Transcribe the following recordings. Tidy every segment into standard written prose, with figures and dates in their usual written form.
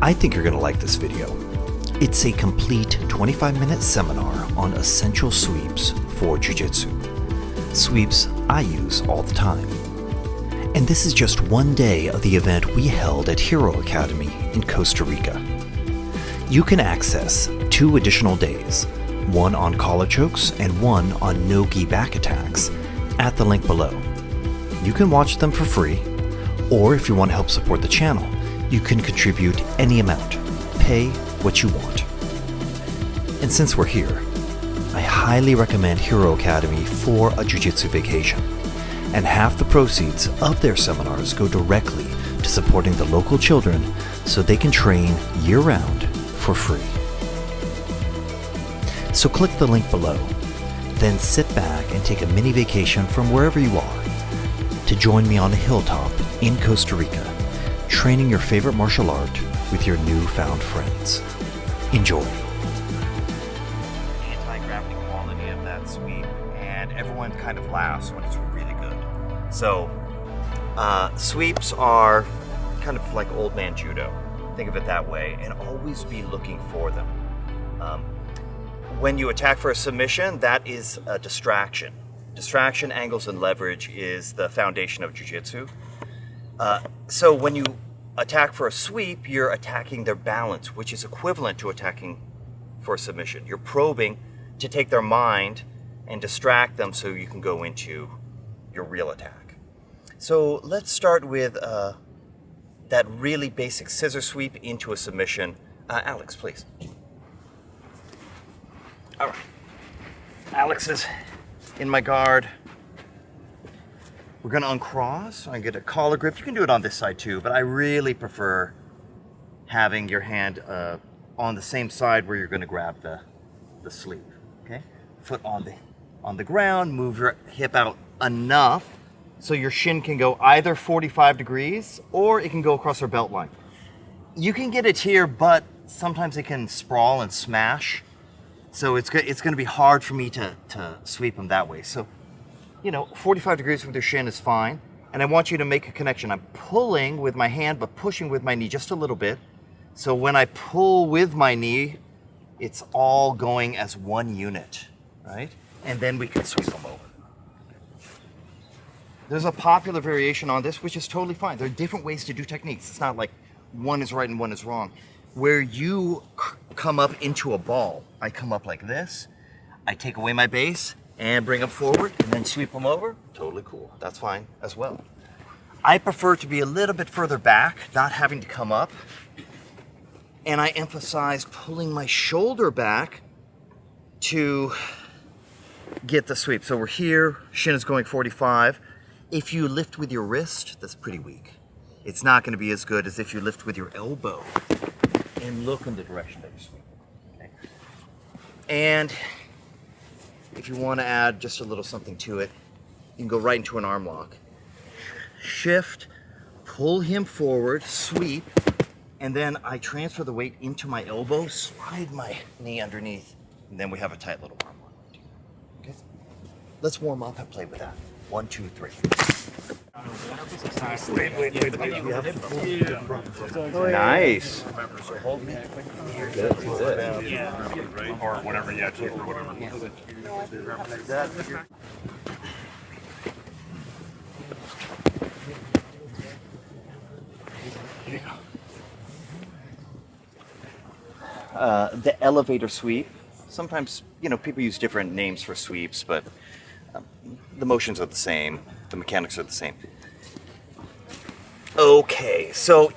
I think you're going to like this video. It's a complete 25-minute seminar on essential sweeps for Jiu Jitsu. Sweeps I use all the time. And this is just one day of the event we held at Hero Academy in Costa Rica. You can access 2 additional days, one on collar chokes and one on no-gi back attacks, at the link below. You can watch them for free, or if you want to help support the channel, you can contribute any amount. Pay what you want. And since we're here, I highly recommend Hero Academy for a jiu-jitsu vacation, and half the proceeds of their seminars go directly to supporting the local children so they can train year-round for free. So click the link below, then sit back and take a mini vacation from wherever you are to join me on a hilltop in Costa Rica, training your favorite martial art with your newfound friends. Enjoy. Anti-gravity quality of that sweep, and everyone kind of laughs when it's really good. So, sweeps are kind of like old man judo. Think of it that way, and always be looking for them. When you attack for a submission, that is a distraction. Distraction, angles, and leverage is the foundation of jiu-jitsu. So when you attack for a sweep, you're attacking their balance, which is equivalent to attacking for a submission. You're probing to take their mind and distract them so you can go into your real attack. So let's start with that really basic scissor sweep into a submission. Alex, please. All right. Alex is in my guard. We're gonna uncross. I get a collar grip. You can do it on this side too, but I really prefer having your hand on the same side where you're gonna grab the sleeve. Okay? Foot on the ground. Move your hip out enough so your shin can go either 45 degrees or it can go across our belt line. You can get it here, but sometimes it can sprawl and smash. So it's gonna be hard for me to sweep them that way. So, 45 degrees with your shin is fine. And I want you to make a connection. I'm pulling with my hand, but pushing with my knee just a little bit. So when I pull with my knee, it's all going as one unit, right? And then we can sweep them over. There's a popular variation on this, which is totally fine. There are different ways to do techniques. It's not like one is right and one is wrong. Where you come up into a ball, I come up like this, I take away my base, and bring them forward, and then sweep them over. Totally cool. That's fine as well. I prefer to be a little bit further back, not having to come up. And I emphasize pulling my shoulder back to get the sweep. So we're here, shin is going 45. If you lift with your wrist, that's pretty weak. It's not going to be as good as if you lift with your elbow and look in the direction that you're sweeping. Okay? And if you want to add just a little something to it, you can go right into an arm lock. Shift, pull him forward, sweep, and then I transfer the weight into my elbow, slide my knee underneath, and then we have a tight little arm lock. Okay? Let's warm up and play with that. 1, 2, 3. Nice. Hold me. Or whatever, yeah, check or whatever. The elevator sweep. Sometimes, people use different names for sweeps, but the motions are the same. The mechanics are the same. Okay, so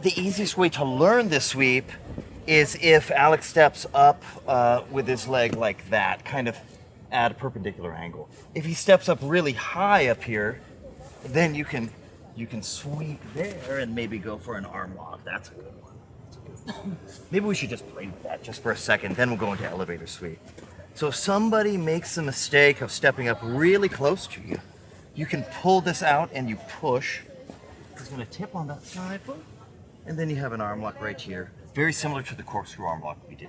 the easiest way to learn this sweep is if Alex steps up with his leg like that, kind of at a perpendicular angle. If he steps up really high up here, then you can sweep there and maybe go for an arm lock. That's a good one. Maybe we should just play with that just for a second, then we'll go into elevator sweep. So if somebody makes the mistake of stepping up really close to you, you can pull this out and you push. It's going to tip on that side, and then you have an arm lock right here. Very similar to the corkscrew arm lock we did.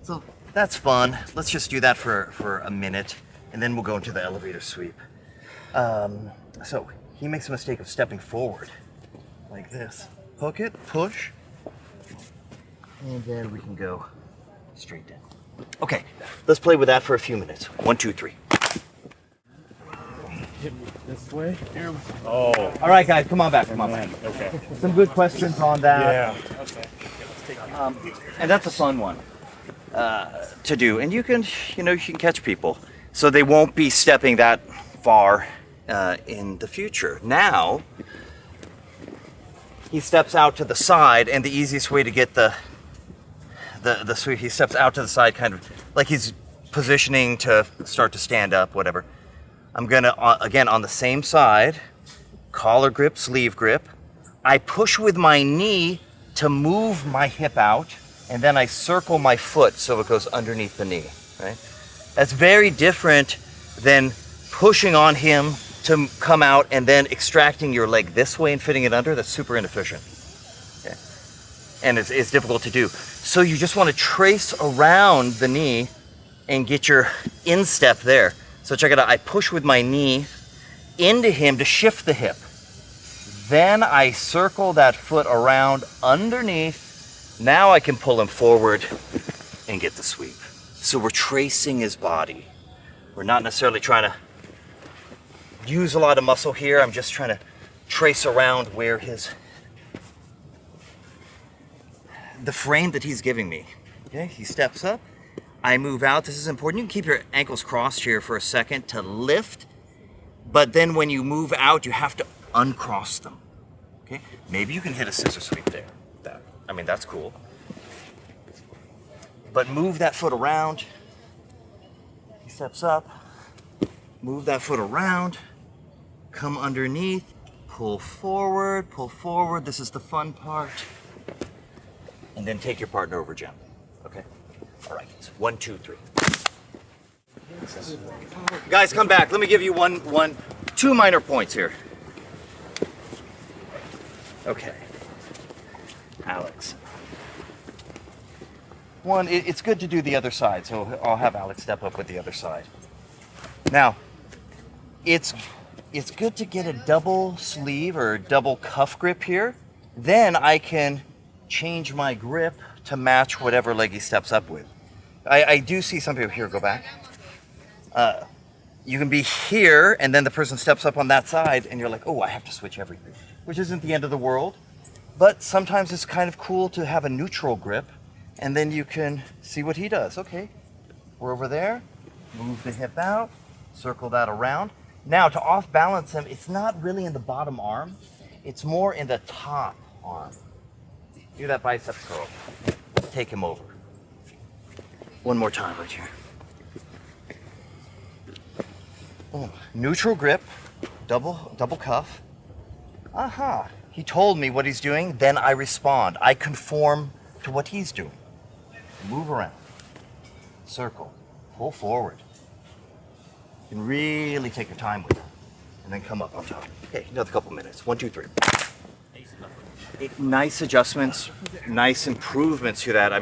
So that's fun. Let's just do that for a minute, and then we'll go into the elevator sweep. So he makes a mistake of stepping forward like this. hook it, push, and then we can go straight down. Okay, let's play with that for a few minutes. 1, 2, 3. Hit me this way. Oh. All right, guys, come on back. Come on back. Okay. Some good questions on that. Yeah. Okay. And that's a fun one to do. And you can catch people, so they won't be stepping that far in the future. Now, he steps out to the side, and the easiest way to get the sweep, he steps out to the side, kind of like he's positioning to start to stand up, whatever. I'm gonna, again, on the same side, collar grip, sleeve grip. I push with my knee to move my hip out, and then I circle my foot so it goes underneath the knee, right? That's very different than pushing on him to come out and then extracting your leg this way and fitting it under. That's super inefficient. Okay. And it's difficult to do. So you just want to trace around the knee and get your instep there. So check it out. I push with my knee into him to shift the hip. Then I circle that foot around underneath. Now I can pull him forward and get the sweep. So we're tracing his body. We're not necessarily trying to use a lot of muscle here. I'm just trying to trace around where the frame that he's giving me. Okay, he steps up. I move out. This is important. You can keep your ankles crossed here for a second to lift, but then when you move out, you have to uncross them. Okay, maybe you can hit a scissor sweep there. That's cool. But move that foot around. He steps up. Move that foot around. Come underneath. Pull forward. Pull forward. This is the fun part. And then take your partner over gently. Okay. All right. 1, 2, 3. Guys, come back. Let me give you two minor points here. Okay. Alex. One, it's good to do the other side, so I'll have Alex step up with the other side. Now, it's good to get a double sleeve or double cuff grip here. Then I can change my grip to match whatever leg he steps up with. I do see some people here, go back. You can be here, and then the person steps up on that side, and you're like, oh, I have to switch everything, which isn't the end of the world. But sometimes it's kind of cool to have a neutral grip, and then you can see what he does. Okay, we're over there. Move the hip out, circle that around. Now, to off balance him, it's not really in the bottom arm. It's more in the top arm. Do that bicep curl. Take him over. One more time right here. Oh, neutral grip, double cuff. Aha, he told me what he's doing, then I respond. I conform to what he's doing. Move around, circle, pull forward. You can really take your time with it, and then come up on top. Okay, another couple minutes. 1, 2, 3. Nice adjustments, nice improvements to that.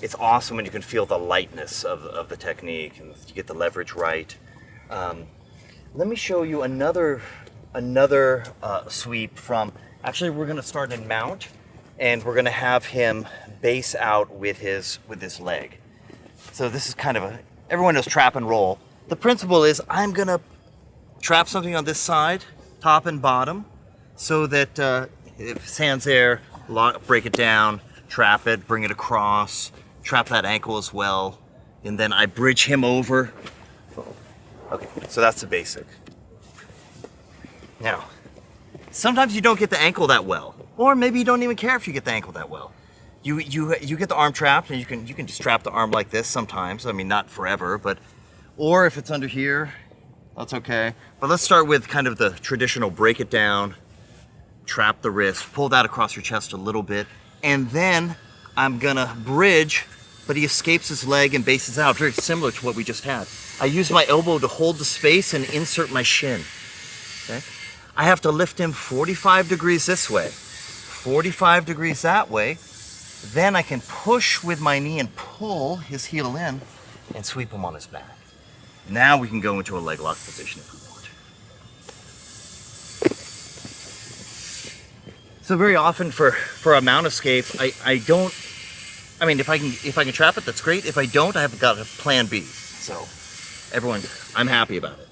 It's awesome when you can feel the lightness of the technique and you get the leverage right. Let me show you another sweep from, actually we're gonna start in mount, and we're gonna have him base out with his leg. So this is kind of everyone knows trap and roll. The principle is I'm gonna trap something on this side, top and bottom, so that if sand's there, break it down, trap it, bring it across, trap that ankle as well, and then I bridge him over. Okay, so that's the basic. Now, sometimes you don't get the ankle that well, or maybe you don't even care if you get the ankle that well. You get the arm trapped, and you can just trap the arm like this sometimes. Not forever, but or if it's under here, that's okay. But let's start with kind of the traditional break it down, trap the wrist, pull that across your chest a little bit, and then I'm gonna bridge, but he escapes his leg and bases out, very similar to what we just had. I use my elbow to hold the space and insert my shin. Okay? I have to lift him 45 degrees this way, 45 degrees that way. Then I can push with my knee and pull his heel in and sweep him on his back. Now we can go into a leg lock position if we want. So very often for a mount escape, I don't. I mean, if I can trap it, that's great. If I don't, I have got a plan B. So I'm happy about it.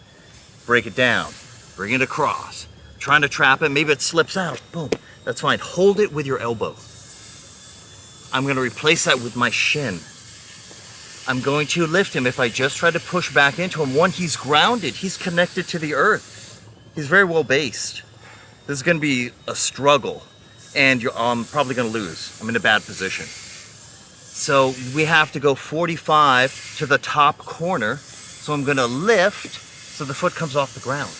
Break it down, bring it across, trying to trap it. Maybe it slips out. Boom. That's fine. Hold it with your elbow. I'm going to replace that with my shin. I'm going to lift him. If I just try to push back into him, one, he's grounded. He's connected to the earth. He's very well based. This is going to be a struggle, and I'm probably going to lose. I'm in a bad position. So we have to go 45 to the top corner. So I'm going to lift so the foot comes off the ground.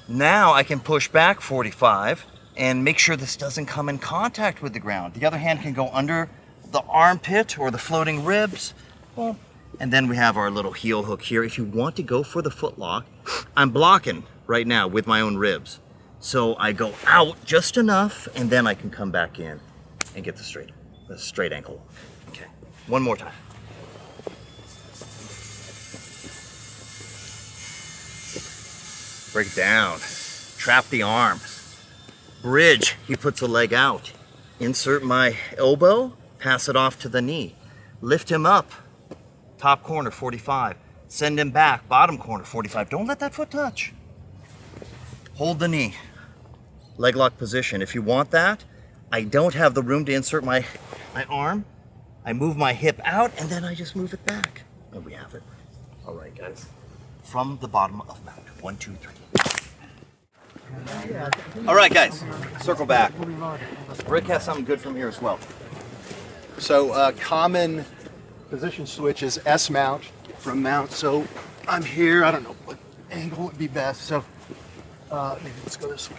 Now I can push back 45 and make sure this doesn't come in contact with the ground. The other hand can go under the armpit or the floating ribs. Well, and then we have our little heel hook here. If you want to go for the foot lock, I'm blocking right now with my own ribs. So I go out just enough, and then I can come back in and get the straight ankle. Okay, one more time. Break it down, trap the arm. Bridge, he puts a leg out. Insert my elbow, pass it off to the knee. Lift him up, top corner, 45. Send him back, bottom corner, 45. Don't let that foot touch. Hold the knee, leg lock position. If you want that, I don't have the room to insert my arm. I move my hip out, and then I just move it back. And we have it. All right, guys. From the bottom of mount, 1, 2, 3. All right, guys, circle back. Rick has something good from here as well. So common position switch is S mount from mount. So I'm here, I don't know what angle would be best. So maybe let's go this way.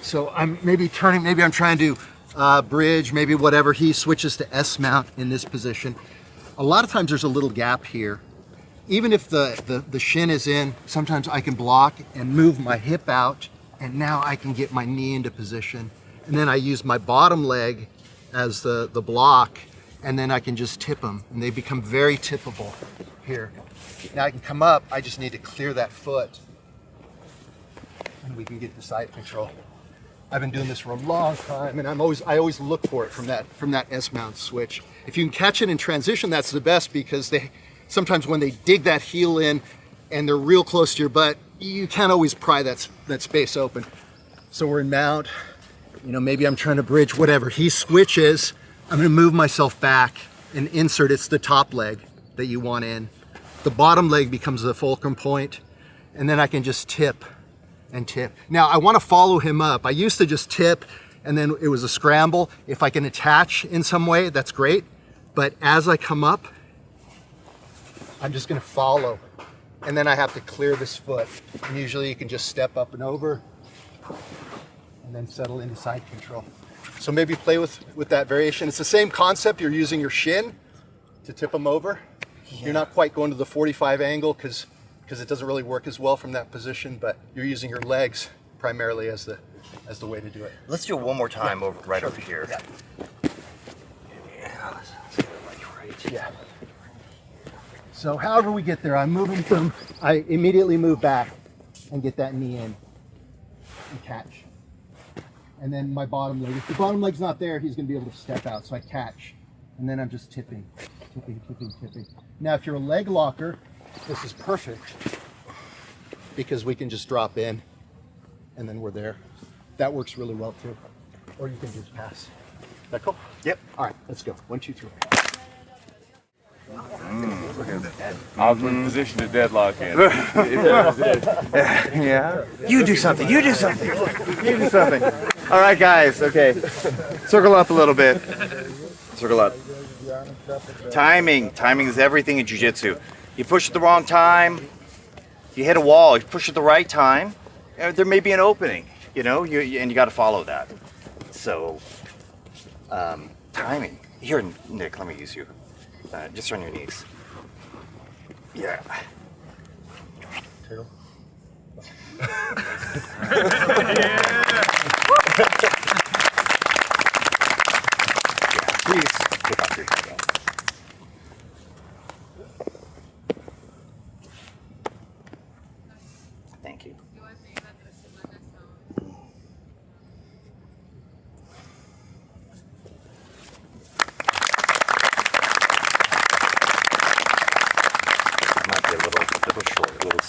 So I'm maybe turning, maybe I'm trying to bridge, maybe whatever. He switches to S mount in this position. A lot of times there's a little gap here. Even if the shin is in, sometimes I can block and move my hip out, and now I can get my knee into position. And then I use my bottom leg as the block, and then I can just tip them, and they become very tippable here. Now I can come up, I just need to clear that foot, and we can get the side control. I've been doing this for a long time, and I always look for it from that S mount switch. If you can catch it in transition, that's the best, because sometimes when they dig that heel in and they're real close to your butt, you can't always pry that space open. So we're in mount, maybe I'm trying to bridge, whatever. He switches, I'm gonna move myself back and insert. It's the top leg that you want in. The bottom leg becomes the fulcrum point, and then I can just tip and tip. Now I wanna follow him up. I used to just tip, and then it was a scramble. If I can attach in some way, that's great. But as I come up, I'm just gonna follow, and then I have to clear this foot. And usually you can just step up and over, and then settle into side control. So maybe play with that variation. It's the same concept. You're using your shin to tip them over. Yeah. You're not quite going to the 45 angle because it doesn't really work as well from that position, but you're using your legs primarily as the way to do it. Let's do it one more time over here. Yeah. Yeah, let's get it like right. Yeah. So however we get there, I immediately move back and get that knee in and catch. And then my bottom leg, if the bottom leg's not there, he's gonna be able to step out. So I catch, and then I'm just tipping. Now, if you're a leg locker, this is perfect because we can just drop in and then we're there. That works really well too. Or you can just pass. Is that cool? Yep. All right, let's go. 1, 2, 3. Awkward position to deadlock in. Yeah. You do something. All right, guys. Okay. Circle up a little bit. Circle up. Timing. Timing is everything in jiu-jitsu. You push at the wrong time, you hit a wall. You push at the right time, there may be an opening, and you got to follow that. So, timing. Here, Nick, let me use you. Just on your knees. Yeah. Turtle. Please. Look out, please. Thank you.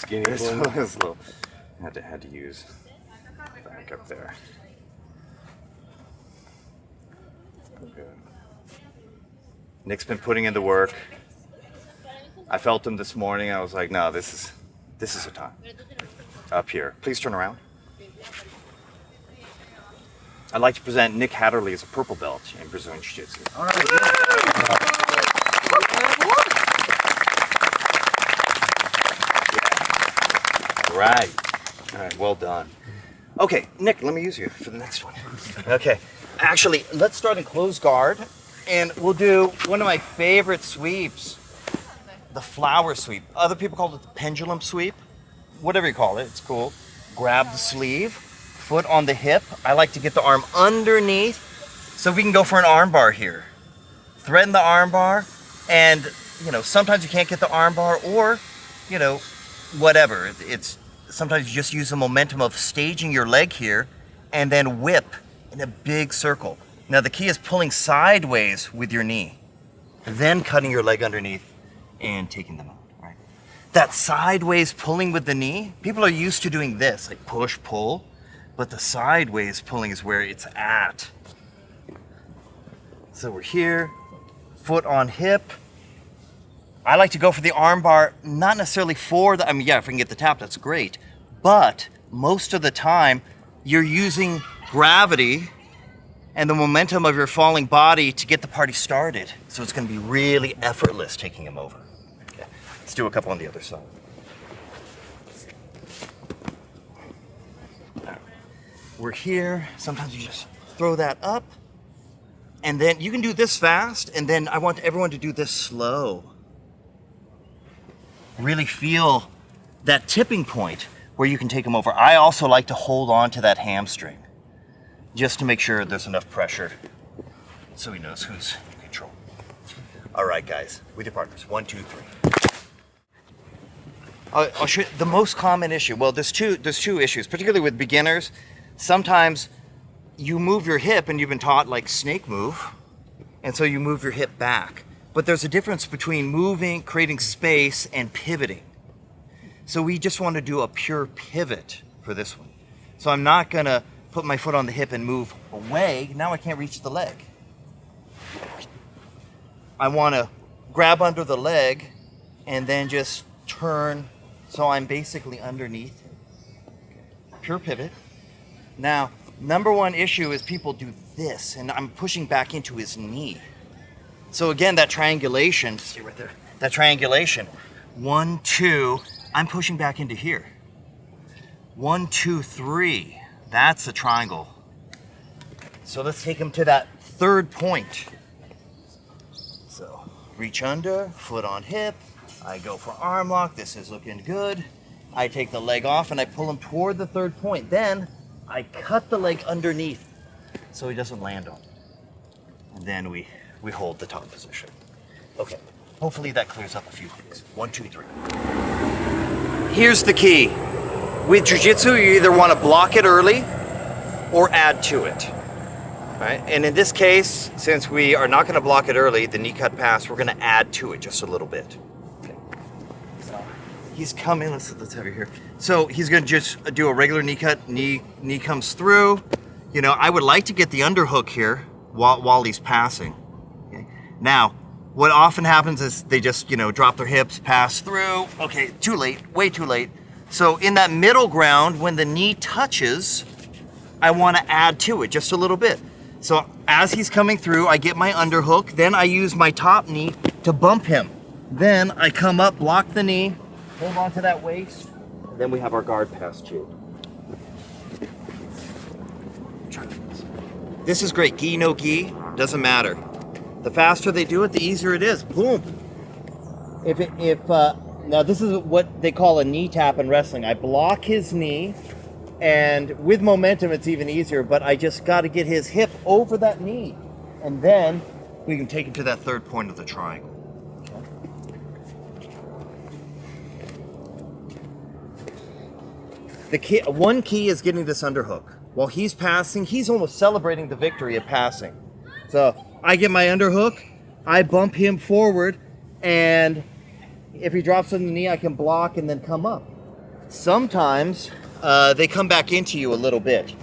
skinny This one. one was a little, had to use back up there. Okay. Nick's been putting in the work. I felt him this morning. I was like, no, this is the time. Up here. Please turn around. I'd like to present Nick Haderlie as a purple belt in Brazilian Jiu Jitsu. All right. Right. All right, well done. Okay, Nick, let me use you for the next one. Okay. Actually, let's start in closed guard, and we'll do one of my favorite sweeps, the flower sweep. Other people call it the pendulum sweep. Whatever you call it, it's cool. Grab the sleeve, foot on the hip. I like to get the arm underneath, so we can go for an arm bar here. Threaten the arm bar, and sometimes you can't get the arm bar, or whatever. It's sometimes you just use the momentum of staging your leg here, and then whip in a big circle. Now the key is pulling sideways with your knee, then cutting your leg underneath and taking them out. Right? That sideways pulling with the knee, people are used to doing this, like push, pull, but the sideways pulling is where it's at. So we're here, foot on hip. I like to go for the arm bar, not necessarily for the, if we can get the tap, that's great. But most of the time, you're using gravity and the momentum of your falling body to get the party started. So it's gonna be really effortless taking him over. Okay, let's do a couple on the other side. All right. We're here, sometimes you just throw that up, and then you can do this fast, and then I want everyone to do this slow. Really feel that tipping point where you can take him over. I also like to hold on to that hamstring just to make sure there's enough pressure so he knows who's in control. All right, guys, with your partners. 1, 2, 3. I'll show you the most common issue. Well, there's two issues, particularly with beginners. Sometimes you move your hip and you've been taught like snake move, and so you move your hip back. But there's a difference between moving, creating space, and pivoting. So we just want to do a pure pivot for this one. So I'm not gonna put my foot on the hip and move away. Now I can't reach the leg. I want to grab under the leg and then just turn so I'm basically underneath him. Pure pivot. Now, number one issue is people do this, and I'm pushing back into his knee. So again, that triangulation, see right there, that triangulation. 1, 2, I'm pushing back into here. 1, 2, 3, that's a triangle. So let's take him to that third point. So reach under, foot on hip, I go for arm lock, this is looking good. I take the leg off and I pull him toward the third point. Then I cut the leg underneath so he doesn't land on it. And then we hold the top position. Okay, hopefully that clears up a few things. 1, 2, 3. Here's the key. With Jiu-Jitsu, you either want to block it early or add to it. Right? And in this case, since we are not going to block it early, the knee cut pass, we're going to add to it just a little bit. Okay. So he's coming, let's have you here. So he's going to just do a regular knee cut, knee comes through. I would like to get the underhook here while he's passing. Okay. Now, what often happens is they just, drop their hips, pass through. Okay, too late, way too late. So in that middle ground, when the knee touches, I want to add to it just a little bit. So as he's coming through, I get my underhook, then I use my top knee to bump him. Then I come up, block the knee, hold on to that waist, and then we have our guard pass too. This is great, gi, no gi, doesn't matter. The faster they do it, the easier it is. Boom. Now this is what they call a knee tap in wrestling. I block his knee, and with momentum it's even easier, but I just got to get his hip over that knee, and then we can take him to that third point of the triangle. Okay. One key is getting this underhook. While he's passing, he's almost celebrating the victory of passing. So I get my underhook, I bump him forward, and if he drops on the knee, I can block and then come up. Sometimes they come back into you a little bit.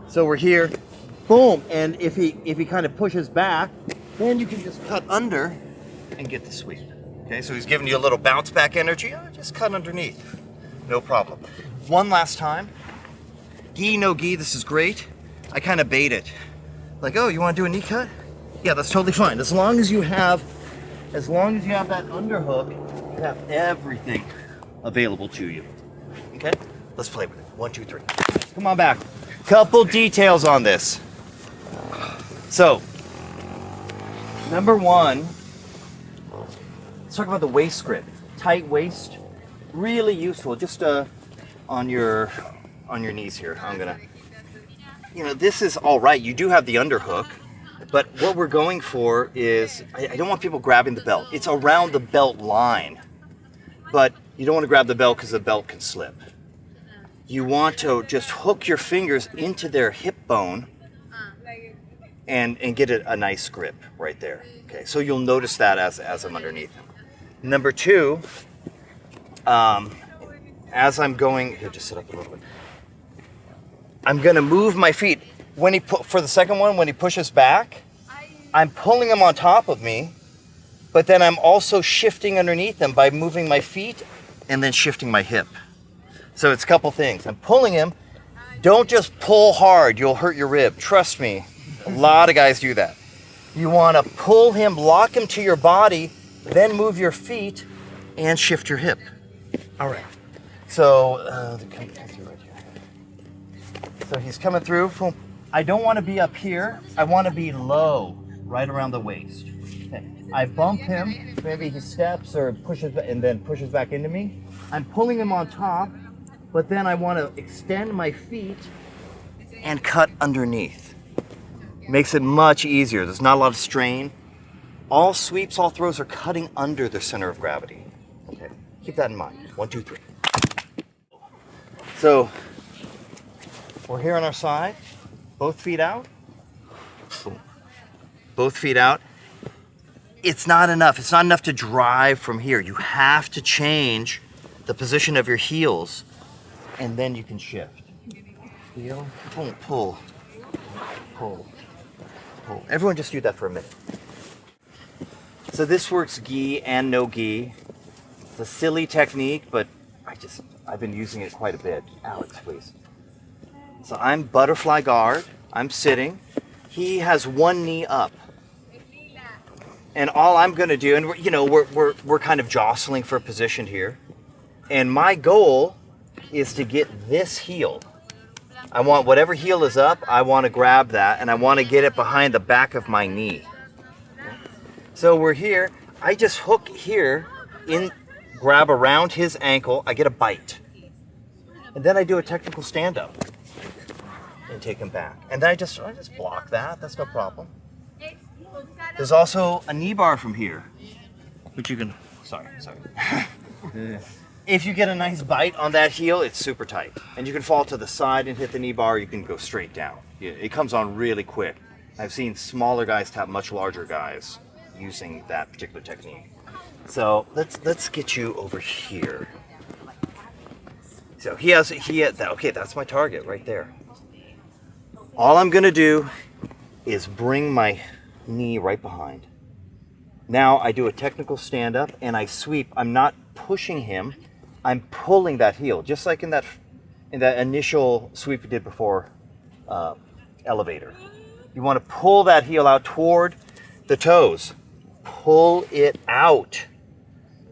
So we're here, boom, and if he kind of pushes back, then you can just cut under and get the sweep. Okay, so he's giving you a little bounce back energy. Just cut underneath, no problem. One last time. Gi, no gi, this is great. I kind of bait it. Like, oh, you want to do a knee cut? Yeah, that's totally fine. As long as you have that underhook, you have everything available to you. Okay, let's play with it. 1, 2, 3. Come on back. Couple details on this. So, number one, let's talk about the waist grip. Tight waist, really useful. Just on your knees here. I'm gonna, this is all right. You do have the underhook, but what we're going for is, I don't want people grabbing the belt. It's around the belt line, but you don't want to grab the belt because the belt can slip. You want to just hook your fingers into their hip bone and get a nice grip right there. Okay, so you'll notice that as I'm underneath. Number two, as I'm going, here, just sit up a little bit. I'm gonna move my feet. For the second one, when he pushes back, I'm pulling him on top of me, but then I'm also shifting underneath him by moving my feet and then shifting my hip. So it's a couple things. I'm pulling him. Don't just pull hard, you'll hurt your rib. Trust me, a lot of guys do that. You wanna pull him, lock him to your body, then move your feet and shift your hip. All right, so come through right here. So he's coming through. Boom. I don't wanna be up here. I wanna be low, right around the waist. Okay. I bump him, maybe he steps or pushes and then pushes back into me. I'm pulling him on top, but then I want to extend my feet and cut underneath. Makes it much easier. There's not a lot of strain. All sweeps, all throws are cutting under the center of gravity. Okay, keep that in mind. 1, 2, 3. So we're here on our side, both feet out. Boom. Both feet out. It's not enough. It's not enough to drive from here. You have to change the position of your heels, and then you can shift. Heel, pull, pull, pull, pull. Everyone just do that for a minute. So this works gi and no gi. It's a silly technique, but I've been using it quite a bit. Alex, please. So I'm butterfly guard. I'm sitting. He has one knee up. And all I'm gonna do, and we're kind of jostling for position here. And my goal is to get this heel. I want whatever heel is up, I want to grab that, and I want to get it behind the back of my knee. So we're here. I just hook here, grab around his ankle. I get a bite. And then I do a technical stand-up and take him back. And then I just block that. That's no problem. There's also a Kneebar from here, which you can, sorry. If you get a nice bite on that heel, it's super tight. And you can fall to the side and hit the Kneebar, you can go straight down. It comes on really quick. I've seen smaller guys tap much larger guys using that particular technique. So let's get you over here. So okay, that's my target right there. All I'm gonna do is bring my knee right behind. Now I do a technical stand up and I sweep. I'm not pushing him. I'm pulling that heel, just like in that initial sweep we did before elevator. You want to pull that heel out toward the toes. Pull it out.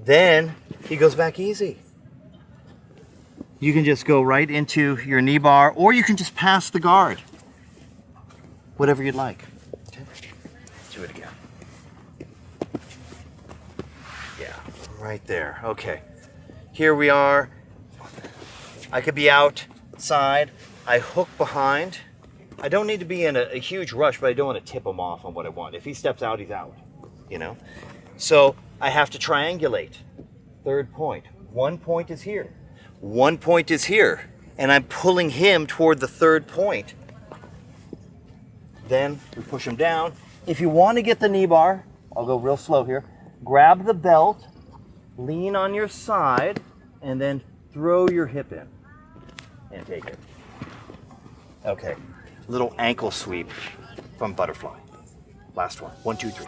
Then he goes back easy. You can just go right into your knee bar, or you can just pass the guard. Whatever you'd like. Okay. Let's do it again. Yeah, right there. Okay. Here we are. I could be outside. I hook behind. I don't need to be in a huge rush, but I don't want to tip him off on what I want. If he steps out, he's out, So I have to triangulate. Third point. 1 point is here. 1 point is here. And I'm pulling him toward the third point. Then we push him down. If you want to get the knee bar, I'll go real slow here. Grab the belt, lean on your side, and then throw your hip in and take it. Okay, little ankle sweep from butterfly. Last one. 1, 2, 3.